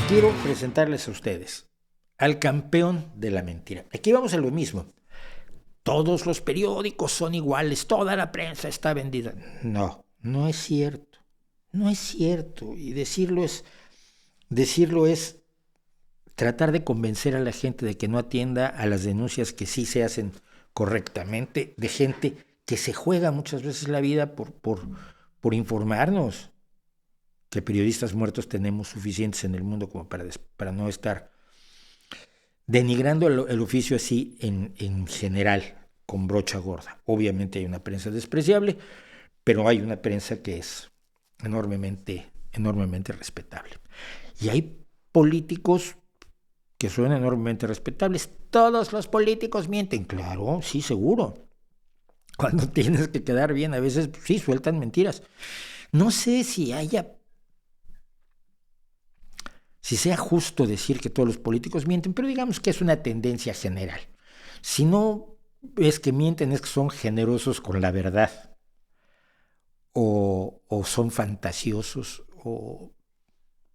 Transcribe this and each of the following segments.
quiero presentarles a ustedes al campeón de la mentira. Aquí vamos a lo mismo. Todos los periódicos son iguales, toda la prensa está vendida. No, no es cierto. No es cierto. Y decirlo es tratar de convencer a la gente de que no atienda a las denuncias que sí se hacen correctamente, de gente que se juega muchas veces la vida por informarnos. Que periodistas muertos tenemos suficientes en el mundo como para no estar denigrando el oficio así en general, con brocha gorda. Obviamente hay una prensa despreciable, pero hay una prensa que es enormemente respetable. Y hay políticos que son enormemente respetables. Todos los políticos mienten, claro, sí, seguro. Cuando tienes que quedar bien, a veces sí sueltan mentiras. No sé si sea justo decir que todos los políticos mienten, pero digamos que es una tendencia general. Si no es que mienten, es que son generosos con la verdad, o son fantasiosos,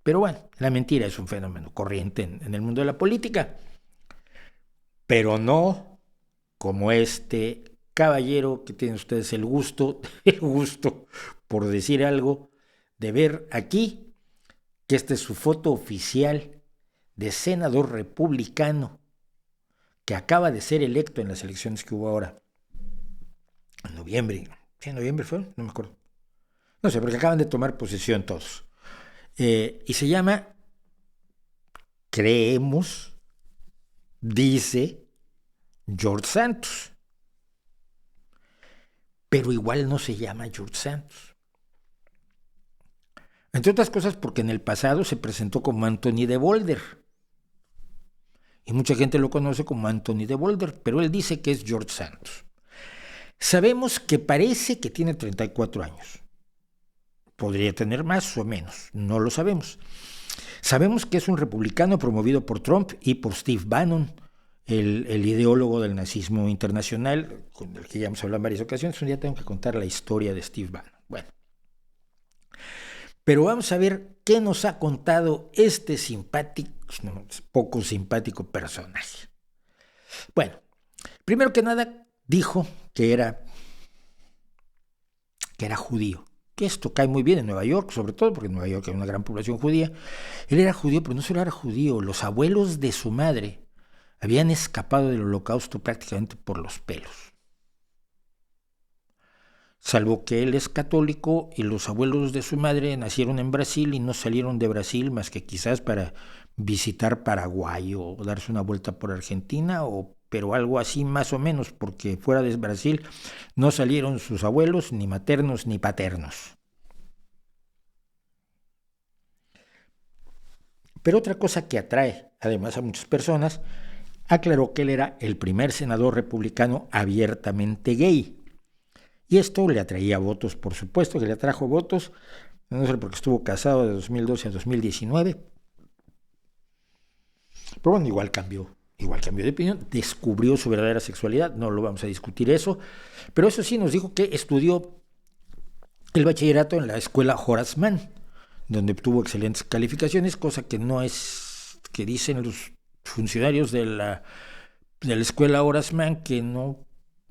pero bueno, la mentira es un fenómeno corriente en el mundo de la política, pero no como este caballero que tienen ustedes el gusto, por decir algo, de ver aquí, que esta es su foto oficial de senador republicano que acaba de ser electo en las elecciones que hubo ahora, en noviembre. ¿Sí, en noviembre fue? No me acuerdo. No sé, porque acaban de tomar posesión todos. Y se llama, creemos, dice George Santos. Pero igual no se llama George Santos. Entre otras cosas porque en el pasado se presentó como Anthony de Boulder. Y mucha gente lo conoce como Anthony de Boulder, pero él dice que es George Santos. Sabemos que parece que tiene 34 años. Podría tener más o menos, no lo sabemos. Sabemos que es un republicano promovido por Trump y por Steve Bannon, el ideólogo del nazismo internacional, con el que ya hemos hablado en varias ocasiones. Un día tengo que contar la historia de Steve Bannon. Bueno. Pero vamos a ver qué nos ha contado este poco simpático personaje. Bueno, primero que nada dijo que era judío. Que esto cae muy bien en Nueva York, sobre todo porque en Nueva York hay una gran población judía. Él era judío, pero no solo era judío. Los abuelos de su madre habían escapado del Holocausto prácticamente por los pelos. Salvo que él es católico y los abuelos de su madre nacieron en Brasil y no salieron de Brasil más que quizás para visitar Paraguay o darse una vuelta por Argentina, pero algo así más o menos, porque fuera de Brasil no salieron sus abuelos, ni maternos ni paternos. Pero otra cosa que atrae además a muchas personas, aclaró que él era el primer senador republicano abiertamente gay. Y esto le atraía votos, por supuesto que le atrajo votos, no solo porque estuvo casado de 2012 a 2019, pero bueno, igual cambió de opinión, descubrió su verdadera sexualidad, no lo vamos a discutir eso, pero eso sí nos dijo que estudió el bachillerato en la escuela Horace Mann, donde obtuvo excelentes calificaciones, cosa que no es que dicen los funcionarios de la escuela Horace Mann, que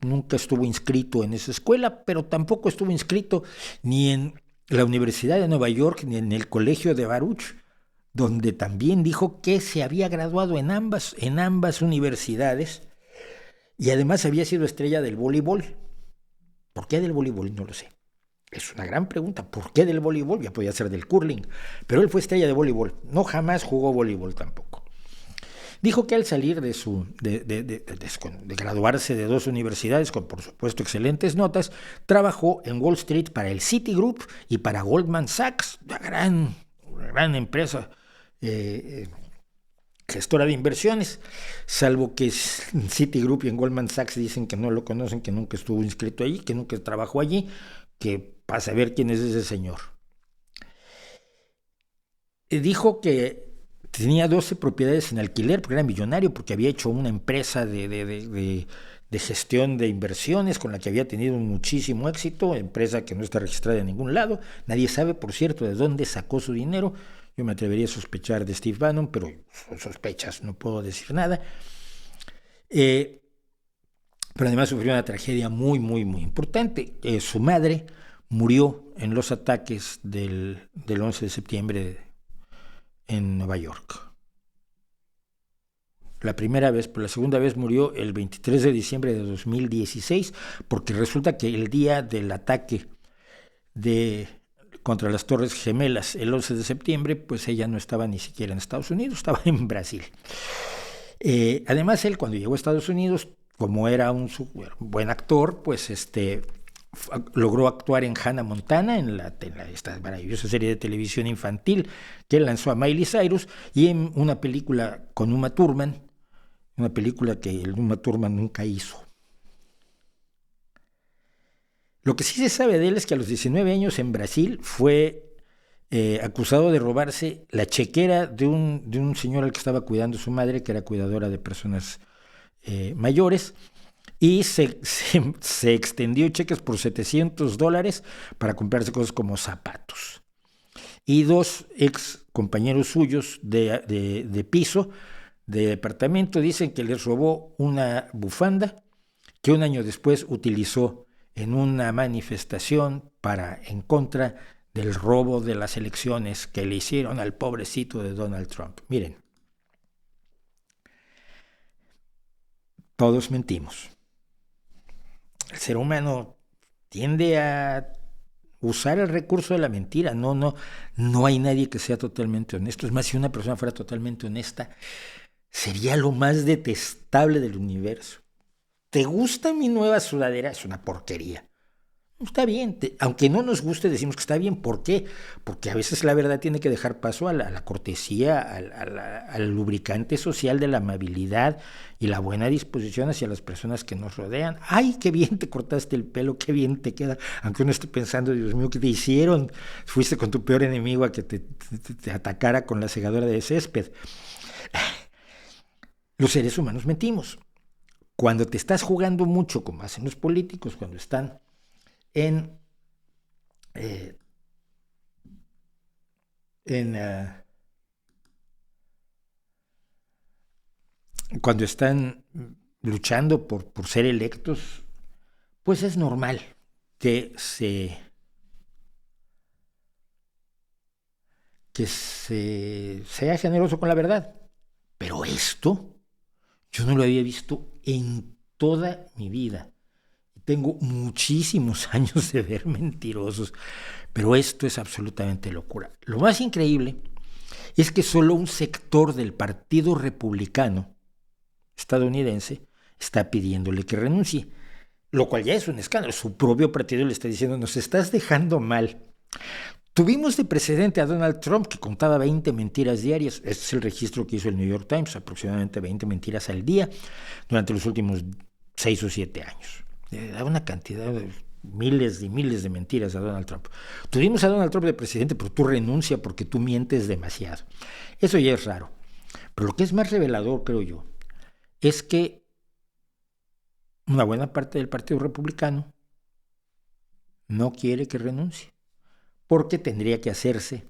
nunca estuvo inscrito en esa escuela, pero tampoco estuvo inscrito ni en la Universidad de Nueva York ni en el Colegio de Baruch, donde también dijo que se había graduado en ambas universidades y además había sido estrella del voleibol. ¿Por qué del voleibol? No lo sé. Es una gran pregunta. ¿Por qué del voleibol? Ya podía ser del curling, pero él fue estrella de voleibol. No, jamás jugó voleibol tampoco. Dijo que al salir de graduarse de 2 universidades, con por supuesto excelentes notas, trabajó en Wall Street para el Citigroup y para Goldman Sachs, una gran empresa gestora de inversiones, salvo que en Citigroup y en Goldman Sachs dicen que no lo conocen, que nunca estuvo inscrito allí, que nunca trabajó allí, que para saber quién es ese señor. Dijo que tenía 12 propiedades en alquiler porque era millonario, porque había hecho una empresa de gestión de inversiones con la que había tenido muchísimo éxito, empresa que no está registrada en ningún lado. Nadie sabe, por cierto, de dónde sacó su dinero. Yo me atrevería a sospechar de Steve Bannon, pero son sospechas, no puedo decir nada. Pero además sufrió una tragedia muy, muy, muy importante. Su madre murió en los ataques del 11 de septiembre en Nueva York. La primera vez, pero la segunda vez murió el 23 de diciembre de 2016, porque resulta que el día del ataque contra las Torres Gemelas, el 11 de septiembre, pues ella no estaba ni siquiera en Estados Unidos, estaba en Brasil. Además, él cuando llegó a Estados Unidos, como era un buen actor, pues logró actuar en Hannah Montana, en esta maravillosa serie de televisión infantil que lanzó a Miley Cyrus, y en una película con Uma Thurman, una película que el Uma Thurman nunca hizo. Lo que sí se sabe de él es que a los 19 años en Brasil fue acusado de robarse la chequera de un señor al que estaba cuidando su madre, que era cuidadora de personas mayores, y se extendió cheques por $700 para comprarse cosas como zapatos. Y dos ex compañeros suyos de piso, de departamento, dicen que les robó una bufanda que un año después utilizó en una manifestación en contra del robo de las elecciones que le hicieron al pobrecito de Donald Trump. Miren, todos mentimos. El ser humano tiende a usar el recurso de la mentira. No hay nadie que sea totalmente honesto. Es más, si una persona fuera totalmente honesta, sería lo más detestable del universo. ¿Te gusta mi nueva sudadera? Es una porquería. Está bien, aunque no nos guste, decimos que está bien. ¿Por qué? Porque a veces la verdad tiene que dejar paso a la cortesía, al lubricante social de la amabilidad y la buena disposición hacia las personas que nos rodean. ¡Ay, qué bien te cortaste el pelo! ¡Qué bien te queda! Aunque uno esté pensando, Dios mío, ¿qué te hicieron? Fuiste con tu peor enemigo a que te atacara con la segadora de césped. Los seres humanos mentimos. Cuando te estás jugando mucho, como hacen los políticos, cuando están cuando están luchando por ser electos, pues es normal que sea generoso con la verdad. Pero esto yo no lo había visto en toda mi vida. Tengo muchísimos años de ver mentirosos, pero esto es absolutamente locura. Lo más increíble es que solo un sector del Partido Republicano estadounidense está pidiéndole que renuncie, lo cual ya es un escándalo. Su propio partido le está diciendo, nos estás dejando mal. Tuvimos de precedente a Donald Trump, que contaba 20 mentiras diarias. Este es el registro que hizo el New York Times, aproximadamente 20 mentiras al día durante los últimos 6 o 7 años. Da una cantidad de miles y miles de mentiras a Donald Trump. Tuvimos a Donald Trump de presidente, pero tú renuncia porque tú mientes demasiado. Eso ya es raro. Pero lo que es más revelador, creo yo, es que una buena parte del Partido Republicano no quiere que renuncie, porque tendría que hacerse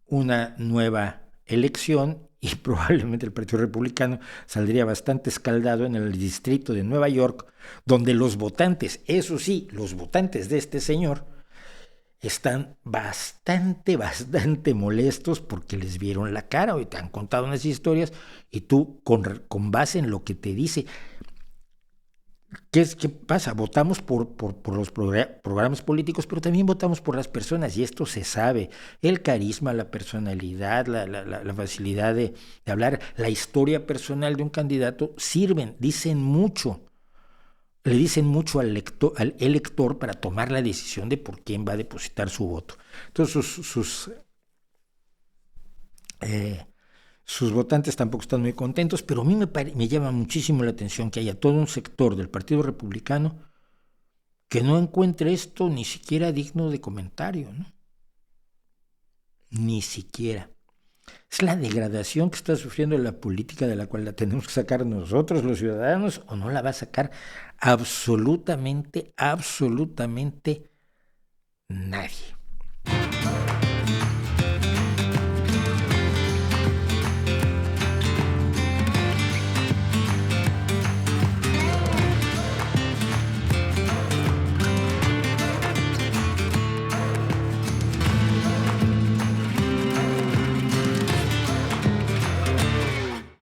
una nueva elección y probablemente el Partido Republicano saldría bastante escaldado en el distrito de Nueva York, donde los votantes, eso sí, los votantes de este señor, están bastante molestos porque les vieron la cara o te han contado unas historias y tú, con base en lo que te dice, ¿qué pasa? Votamos por los programas políticos, pero también votamos por las personas, y esto se sabe. El carisma, la personalidad, la facilidad de hablar, la historia personal de un candidato dicen mucho. Le dicen mucho al elector para tomar la decisión de por quién va a depositar su voto. Entonces sus votantes tampoco están muy contentos, pero a mí me llama muchísimo la atención que haya todo un sector del Partido Republicano que no encuentre esto ni siquiera digno de comentario, ¿no? Ni siquiera. Es la degradación que está sufriendo la política, de la cual la tenemos que sacar nosotros, los ciudadanos, o no la va a sacar absolutamente nadie.